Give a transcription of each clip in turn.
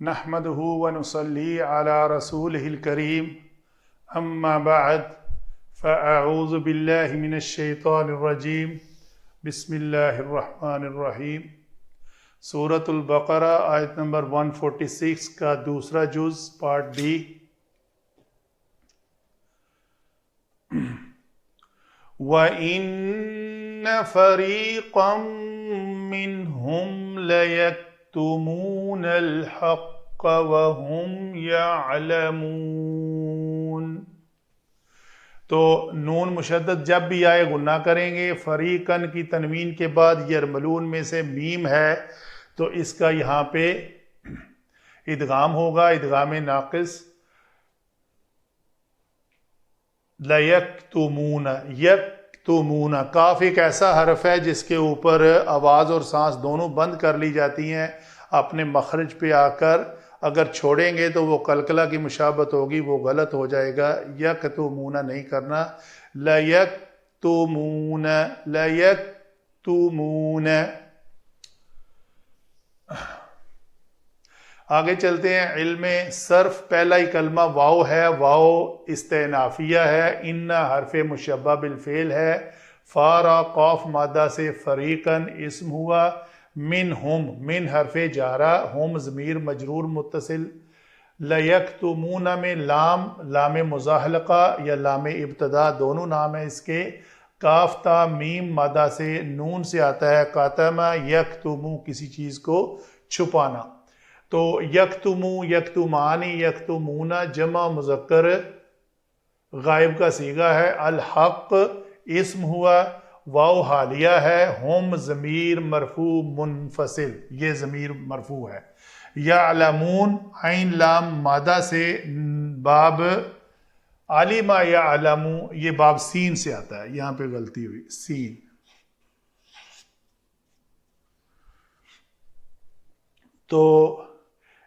نحمده ونصلي على رسوله الكريم اما بعد فاعوذ باللہ من الشیطان الرجیم بسم اللہ الرحمن الرحیم۔ سورۃ البقرہ آیت نمبر 146 کا دوسرا جز پارٹ ڈی۔ وَإِنَّ فَرِيقًا مِّنْهُمْ لَيَكْتُمُونَ الْحَقَّ وَهُمْ يَعْلَمُونَ۔ تو نون مشدد جب بھی آئے گناہ کریں گے۔ فریقاً کی تنوین کے بعد یرملون میں سے میم ہے تو اس کا یہاں پہ ادغام ہوگا، ادغام ناقص۔ لیکتمون، یکتمون، کاف ایک ایسا حرف ہے جس کے اوپر آواز اور سانس دونوں بند کر لی جاتی ہیں اپنے مخرج پہ آ کر۔ اگر چھوڑیں گے تو وہ قلقلہ کی مشابہت ہوگی، وہ غلط ہو جائے گا۔ یکتمون نہیں کرنا، لیکتمون، لیکتمون۔ آگے چلتے ہیں۔ علم صرف پہلا ہی کلمہ واو ہے، واو استئنافیہ ہے۔ ان حرف مشبہ بالفعل ہے۔ فارا قاف مادہ سے فریقاً اسم ہوا۔ منہم، من حرف جارہ، ہم ضمیر مجرور متصل۔ لیکتمون میں لام، لام مزاحلقہ یا لام ابتدا دونوں نام ہیں اس کے۔ کاف تا میم مادہ سے نون سے آتا ہے کاتمہ یکتمو، کسی چیز کو چھپانا۔ تو یکتمو، یکتمانی، یکتمون جمع مذکر غائب کا صیغہ ہے۔ الحق اسم ہوا، واو حالیہ ہے، ہم ضمیر مرفوع منفصل، یہ ضمیر مرفوع ہے۔ یعلمون عین لام مادہ سے باب علم یعلم، یہ باب سین سے آتا ہے، یہاں پہ غلطی ہوئی، سین۔ تو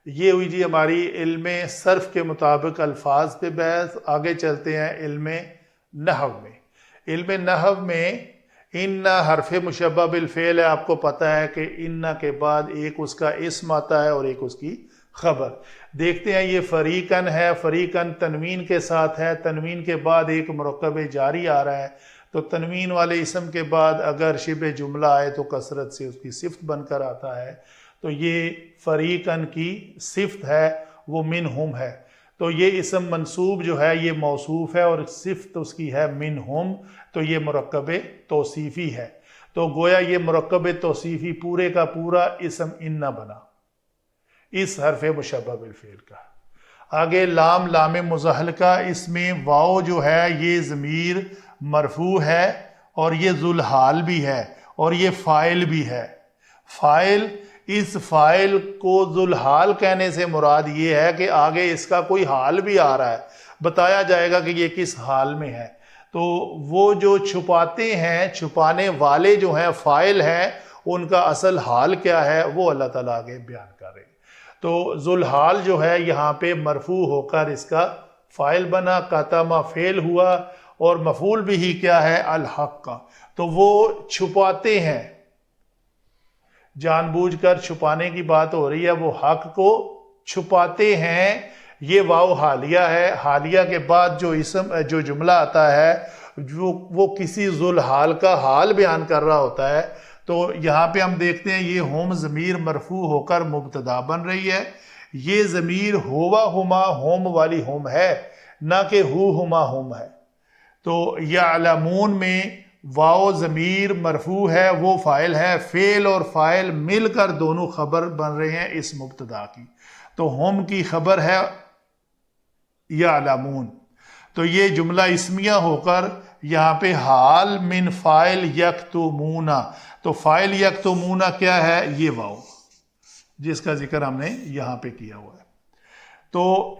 یہ ہوئی جی ہماری علم صرف کے مطابق الفاظ پہ بحث۔ آگے چلتے ہیں علم نحو میں۔ علم نحو میں ان حرف مشبہ بالفعل ہے، آپ کو پتہ ہے کہ ان کے بعد ایک اس کا اسم آتا ہے اور ایک اس کی خبر۔ دیکھتے ہیں یہ فریقاً ہے، فریقاً تنوین کے ساتھ ہے، تنوین کے بعد ایک مرکب جاری آ رہا ہے، تو تنوین والے اسم کے بعد اگر شبہ جملہ آئے تو کثرت سے اس کی صفت بن کر آتا ہے۔ تو یہ فریقاً کی صفت ہے، وہ منہم ہے۔ تو یہ اسم منصوب جو ہے یہ موصوف ہے اور صفت اس کی ہے منہم، تو یہ مرکب توصیفی ہے۔ تو گویا یہ مرکب توصیفی پورے کا پورا اسم ان بنا، اس حرف مشبہ بالفعل کا۔ آگے لام، لام مزحلقہ، اس میں واو جو ہے یہ ضمیر مرفوع ہے اور یہ ذوالحال بھی ہے اور یہ فاعل بھی ہے۔ فاعل، اس فاعل کو ذوالحال کہنے سے مراد یہ ہے کہ آگے اس کا کوئی حال بھی آ رہا ہے، بتایا جائے گا کہ یہ کس حال میں ہے۔ تو وہ جو چھپاتے ہیں، چھپانے والے جو ہیں فاعل ہیں، ان کا اصل حال کیا ہے وہ اللہ تعالیٰ آگے بیان کر رہے ہیں۔ تو ذوالحال جو ہے یہاں پہ مرفوع ہو کر اس کا فاعل بنا، کاتمہ فعل ہوا اور مفعول بھی کیا ہے الحق کا۔ تو وہ چھپاتے ہیں، جان بوجھ کر چھپانے کی بات ہو رہی ہے، وہ حق کو چھپاتے ہیں۔ یہ واو حالیہ ہے، حالیہ کے بعد جو اسم، جو جملہ آتا ہے وہ کسی ذوالحال کا حال بیان کر رہا ہوتا ہے۔ تو یہاں پہ ہم دیکھتے ہیں یہ ہم ضمیر مرفوع ہو کر مبتدا بن رہی ہے۔ یہ ضمیر ہوا ہما ہوم والی ہوم ہے، نہ کہ ہو ہما ہوم ہے۔ تو یعلمون میں واو ضمیر مرفوع ہے، وہ فاعل ہے، فعل اور فاعل مل کر دونوں خبر بن رہے ہیں اس مبتدا کی۔ تو ہم کی خبر ہے یعلمون، تو یہ جملہ اسمیہ ہو کر یہاں پہ حال من فاعل یکتمون۔ تو فاعل یکتمون کیا ہے؟ یہ واو جس کا ذکر ہم نے یہاں پہ کیا ہوا ہے۔ تو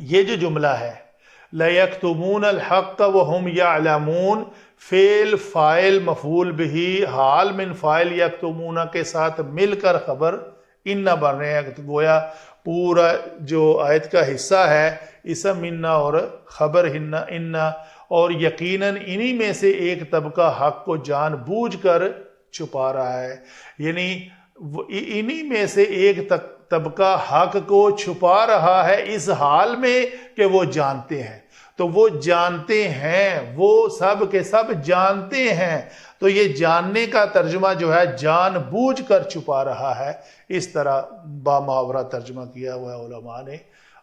یہ جو جملہ ہے لیکتمون الحق وہم یعلمون، فعل فاعل مفعول بہ حال من فاعل یکتمون کے ساتھ مل کر خبر ان بن رہے ہیں۔ گویا پورا جو آیت کا حصہ ہے اسم ان اور خبر ان، اور یقیناً انہی میں سے ایک طبقہ حق کو جان بوجھ کر چھپا رہا ہے۔ یعنی انہی میں سے ایک طبقہ حق کو چھپا رہا ہے اس حال میں کہ وہ جانتے ہیں. تو وہ جانتے ہیں، وہ سب کے سب جانتے ہیں. تو یہ جاننے کا ترجمہ جو ہے جان بوجھ کر چھپا رہا ہے، اس طرح بامحاورہ ترجمہ کیا ہوا ہے علماء نے.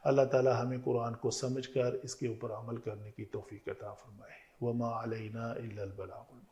اللہ تعالی ہمیں قرآن کو سمجھ کر اس کے اوپر عمل کرنے کی توفیق عطا فرمائے. وما علینا الا البلاغ.